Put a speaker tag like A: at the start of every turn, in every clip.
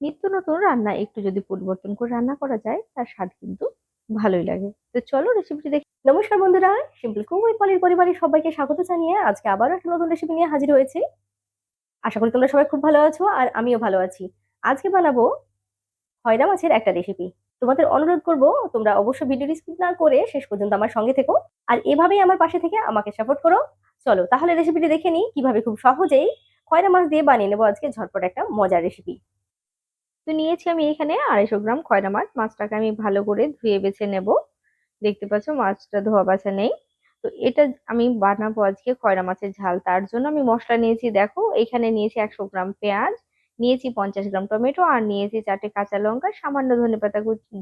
A: নিত্য নতুন রান্না একটু যদি পরিবর্তন করে রান্না করা যায় তার স্বাদ কিন্তু ভালোই লাগে। তো চলো রেসিপিটি দেখি।
B: নমস্কার বন্ধুরা, সিম্পল কুক উইথ পলির পরিবারের সবাইকে স্বাগত জানিয়ে আজকে আবারও একটা নতুন রেসিপি নিয়ে হাজির হয়েছি। আশা করি তোমরা সবাই খুব ভালো আছো আর আমিও ভালো আছি। আজকে বানাবো খয়রা মাছের একটা রেসিপি। তোমাদের অনুরোধ করব তোমরা অবশ্যই ভিডিওটি স্কিপ না করে শেষ পর্যন্ত আমার সঙ্গে থেকো আর এভাবেই আমার পাশে থেকে আমাকে সাপোর্ট করো। চলো তাহলে রেসিপিটি দেখে নিই কিভাবে খুব সহজেই খয়রা মাছ দিয়ে বানিয়ে নেবো আজকে ঝটপট একটা মজার রেসিপি।
A: তো নিয়েছি আমি এখানে 250 গ্রাম খয়রা মাছ। মাছটাকে আমি ভালো করে ধুয়ে বেছে নেব। দেখতে পাচ্ছ মাছটা ধোয়া বাছা নেই। তো এটা আমি বানাবো আজকে খয়রা মাছের ঝাল। তার জন্য আমি মশলা নিয়েছি, দেখো এখানে নিয়েছি 100 গ্রাম পেঁয়াজ, নিয়েছি 50 গ্রাম টমেটো, আর নিয়েছি 4টে কাঁচা লঙ্কা, সামান্য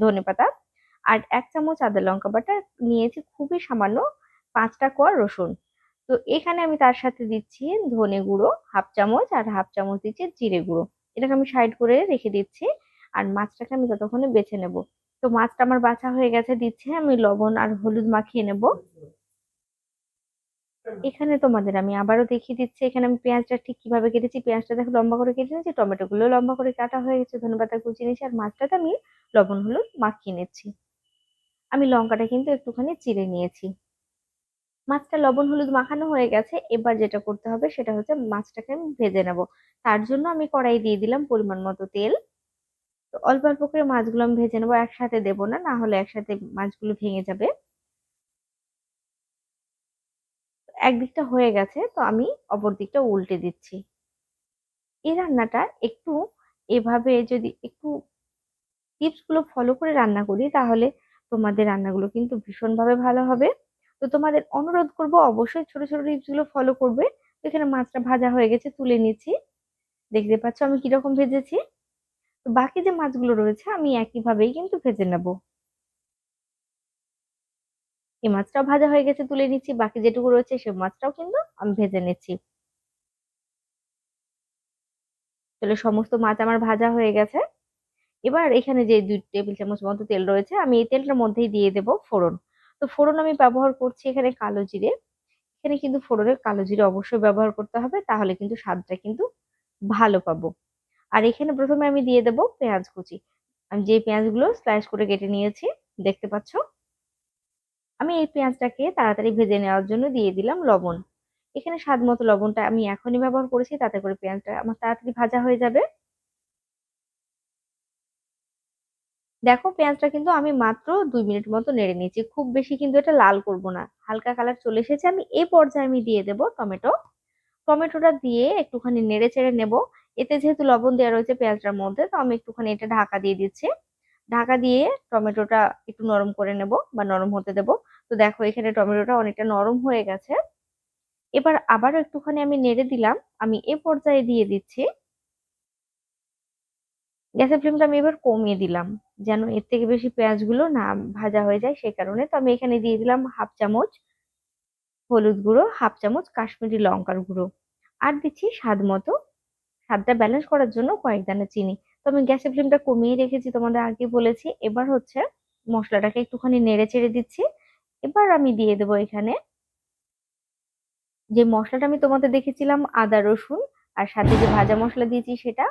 A: ধনেপাতা, আর 1 চামচ আদা লঙ্কা বাটা নিয়েছি, খুবই সামান্য 5টা কোয়া রসুন। তো এখানে আমি তার সাথে দিচ্ছি ধনে গুঁড়ো 1/2 চামচ, আর 1/2 চামচ দিচ্ছি জিরে গুঁড়ো। এটাকে আমি সাইড করে রেখে দিচ্ছি। আর মাছটাকে আমি ততক্ষণে বেছে নেব। তো মাছটা আমার বাছা হয়ে গেছে, দিচ্ছে আমি লবণ আর হলুদ মাখিয়ে নেব। এখানে তোমাদের আমি আবারও দেখিয়ে দিচ্ছি, এখানে আমি পেঁয়াজটা ঠিক কিভাবে কেটেছি। পেঁয়াজটা দেখো লম্বা করে কেটে নিয়েছি, টমেটো গুলো লম্বা করে কাটা হয়ে গেছে, ধনেপাতা কুচি নিয়েছি, আর মাছটাতে আমি লবণ হলুদ মাখিয়ে নিচ্ছি। আমি লঙ্কাটা কিন্তু একটুখানি চিড়ে নিয়েছি। মাছটা লবণ হলুদ মাখানো হয়ে গেছে, এবার যেটা করতে হবে সেটা হচ্ছে মাছটাকে আমি ভেজে নেব। তার জন্য আমি কড়াই দিয়ে দিলাম পরিমাণ মতো তেল। তো অল্প অল্প করে মাছগুলো আমি ভেজে নেবো, একসাথে দেবো না, না হলে একসাথে মাছগুলো ভেঙে যাবে। একদিকটা হয়ে গেছে, তো আমি অপর দিকটা উল্টে দিচ্ছি। এই রান্নাটা একটু এভাবে যদি একটু টিপস গুলো ফলো করে রান্না করি তাহলে তোমাদের রান্নাগুলো কিন্তু ভীষণভাবে ভালো হবে। তো তোমাদের অনুরোধ করব অবশ্যই ছোট ছোট টিপস গুলো ফলো করবে। তো এখানে মাছটা ভাজা হয়ে গেছে, তুলে নিচ্ছি। দেখতে পাচ্ছ আমি কিরকম ভেজেছি। তো বাকি যে মাছগুলো রয়েছে আমি একইভাবেই কিন্তু ভেজে নেব। এই মাছটাও ভাজা হয়ে গেছে, তুলে নিচ্ছি। বাকি যেটুকু রয়েছে সে মাছটাও কিন্তু আমি ভেজে নিচ্ছি। তাহলে সমস্ত মাছ আমার ভাজা হয়ে গেছে। এবার এখানে যে 2 টেবিল চামচ মতো তেল রয়েছে, আমি এই তেলটার মধ্যেই দিয়ে দেব ফোড়ন। তো ফোড়ন আমি ব্যবহার করছি এখানে কালো জিরে। এখানে কিন্তু ফোড়নের কালো জিরে অবশ্যই ব্যবহার করতে হবে, তাহলে কিন্তু স্বাদটা কিন্তু ভালো পাবো। আর এখানে প্রথমে আমি দিয়ে দেব পেঁয়াজ কুচি। আমি যে পেঁয়াজগুলো স্লাইস করে কেটে নিয়েছি, দেখতে পাচ্ছ। আমি এই পেঁয়াজটাকে তাড়াতাড়ি ভেজে নেওয়ার জন্য দিয়ে দিলাম লবণ। এখানে স্বাদ মতো লবণটা আমি এখনই ব্যবহার করেছি, তাতে করে পেঁয়াজটা আমার তাড়াতাড়ি ভাজা হয়ে যাবে। দেখো পেঁয়াজটা কিন্তু আমি মাত্র 2 মিনিট মতো নেড়ে নিয়েছি, খুব বেশি কিন্তু এটা লাল করব না, হালকা কালার চলে এসেছে। আমি এই পর্যায়ে আমি দিয়ে দেব টমেটো। টমেটোটা দিয়ে একটুখানি নেড়ে চেড়ে নেব। এতে যেহেতু লবণ দেওয়া রয়েছে পেঁয়াজটার মধ্যে, তো আমি একটুখানি এটা ঢাকা দিয়ে দিচ্ছি। ঢাকা দিয়ে টমেটোটা একটু নরম করে নেব বা নরম হতে দেব। তো দেখো এখানে টমেটোটা অনেকটা নরম হয়ে গেছে। এবার আবারও একটুখানি আমি নেড়ে দিলাম। আমি এ পর্যায়ে দিয়ে দিচ্ছি, গ্যাসের ফ্লেমটা আমি এবার কমিয়ে দিলাম, যেন এর থেকে বেশি পেঁয়াজগুলো না ভাজা হয়ে যায়, সেই কারণে। তো আমি এখানে দিয়ে দিলাম 1/2 চামচ হলুদ গুঁড়ো, 1/2 চামচ কাশ্মীরি লঙ্কার গুঁড়ো, আর দিচ্ছি স্বাদ মতো, স্বাদটা ব্যালেন্স করার জন্য কয়েক দানা চিনি। তো আমি গ্যাসের ফ্লেমটা কমিয়ে রেখেছি, তোমাদের আগে বলেছি। এবার হচ্ছে মশলাটাকে একটুখানি নেড়ে চেড়ে দিচ্ছি। এবার আমি দিয়ে দেবো এখানে যে মশলাটা আমি তোমাদের দেখেছিলাম, আদা রসুন আর সাথে যে ভাজা মশলা দিয়েছি সেটা।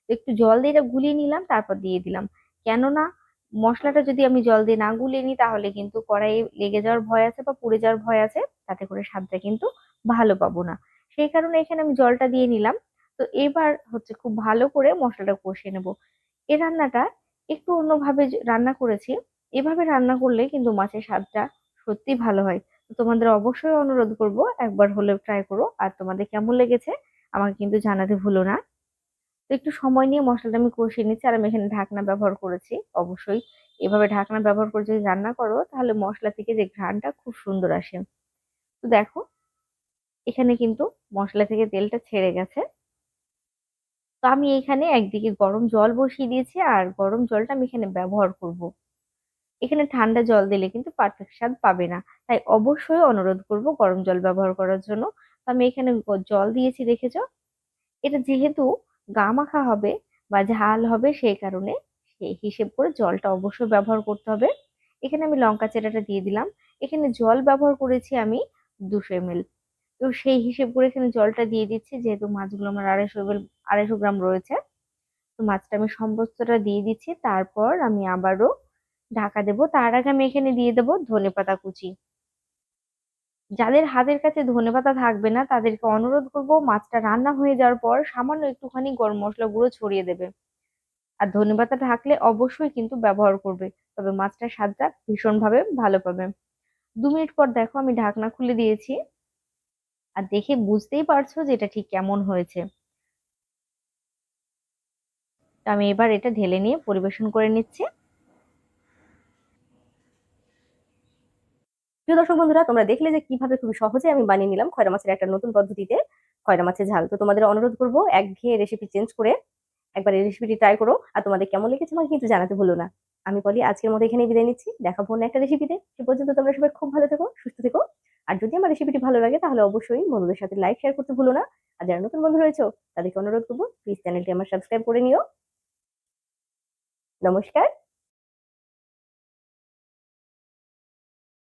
A: একটু জল দিয়ে এটা গুলিয়ে নিলাম, তারপর দিয়ে দিলাম। কেননা মশলাটা যদি আমি জল দিয়ে না গুলিয়ে নিই তাহলে কিন্তু কড়াইয়ে লেগে যাওয়ার ভয় আছে বা পুড়ে যাওয়ার ভয় আছে, তাতে করে স্বাদটা কিন্তু ভালো পাবো না। সেই কারণে এখানে আমি জলটা দিয়ে নিলাম। তো এবার হচ্ছে খুব ভালো করে মশলাটা কষিয়ে নেব। এই রান্নাটা একটু অন্যভাবে রান্না করেছি। এভাবে রান্না করলে কিন্তু মাছের স্বাদটা সত্যি ভালো হয়। তো তোমাদের অবশ্যই অনুরোধ করব একবার হলেও ট্রাই করো। আর তোমাদের কেমন লেগেছে আমাকে কিন্তু জানাতে ভুলো না। তো একটু সময় নিয়ে মশলাটা আমি কষিয়ে নিচ্ছি, আর আমি এখানে ঢাকনা ব্যবহার করেছি। অবশ্যই এভাবে ঢাকনা ব্যবহার করে যদি রান্না করো তাহলে মশলা থেকে যে ঘ্রাণটা খুব সুন্দর আসে। তো দেখো এখানে কিন্তু মশলা থেকে তেলটা ছেড়ে গেছে। তো আমি এখানে একদিকে গরম জল বসিয়ে দিয়েছি, আর গরম জলটা আমি এখানে ব্যবহার করব। এখানে ঠান্ডা জল দিলে কিন্তু পারফেক্ট স্বাদ পাবে না। তাই অবশ্যই অনুরোধ করব গরম জল ব্যবহার করার জন্য। তো আমি এখানে জল দিয়েছি, দেখেছো। এটা যেহেতু গা মাখা হবে বা ঝাল হবে, সেই কারণে সেই হিসেব করে জলটা অবশ্যই ব্যবহার করতে হবে। এখানে আমি লঙ্কা চেরাটা দিয়ে দিলাম। এখানে জল ব্যবহার করেছি আমি 200 ml। তো সেই হিসেব করে এখানে জলটা দিয়ে দিচ্ছি, যেহেতু মাছগুলো আমার 250 গ্রাম রয়েছে। তো মাছটা আমি সমস্তটা দিয়ে দিচ্ছি, তারপর আমি আবারও ঢাকা দেবো। তার আগে আমি এখানে দিয়ে দেবো ধনেপাতা কুচি। যাদের হাতের কাছে ধনেপাতা থাকবে না তাদেরকে অনুরোধ করব মাছটা রান্না হয়ে যাওয়ার পর সামান্য একটুখানি গরম মশলা গুঁড়ো ছড়িয়ে দেবে। আর ধনেপাতা থাকলে অবশ্যই কিন্তু ব্যবহার করবে, তবে মাছটার স্বাদটা ভীষণভাবে ভালো পাবে। 2 মিনিট পর দেখো আমি ঢাকনা খুলে দিয়েছি, আর দেখে বুঝতেই পারছো যে এটা ঠিক কেমন হয়েছে। তো আমি এবার এটা ঢেলে নিয়ে পরিবেশন করে নিচ্ছি।
B: প্রিয় দর্শক বন্ধুরা, তোমরা দেখলে যে কিভাবে খুবই সহজে আমি বানিয়ে নিলাম খয়রা মাছের একটা নতুন পদ্ধতিতে খয়রা মাছের ঝাল। তো তোমাদের অনুরোধ করবো একঘেয়ে রেসিপি চেঞ্জ করে একবার এই রেসিপিটি ট্রাই করো, আর তোমাদের কেমন লেগেছে আমাকে কিন্তু জানাতে ভুলো না। আমি বলি আজকের মতো এখানেই বিদায় নিচ্ছি, দেখাবো অন্য একটা রেসিপিতে। সে পর্যন্ত তোমরা সবাই খুব ভালো থেকো, সুস্থ থেকো। আর যদি আমার রেসিপিটি ভালো লাগে তাহলে অবশ্যই বন্ধুদের সাথে লাইক শেয়ার করতে ভুলো না। আর যারা নতুন বন্ধু রয়েছে তাদেরকে অনুরোধ করবো প্লিজ চ্যানেলটি আমার সাবস্ক্রাইব করে নিও। নমস্কার।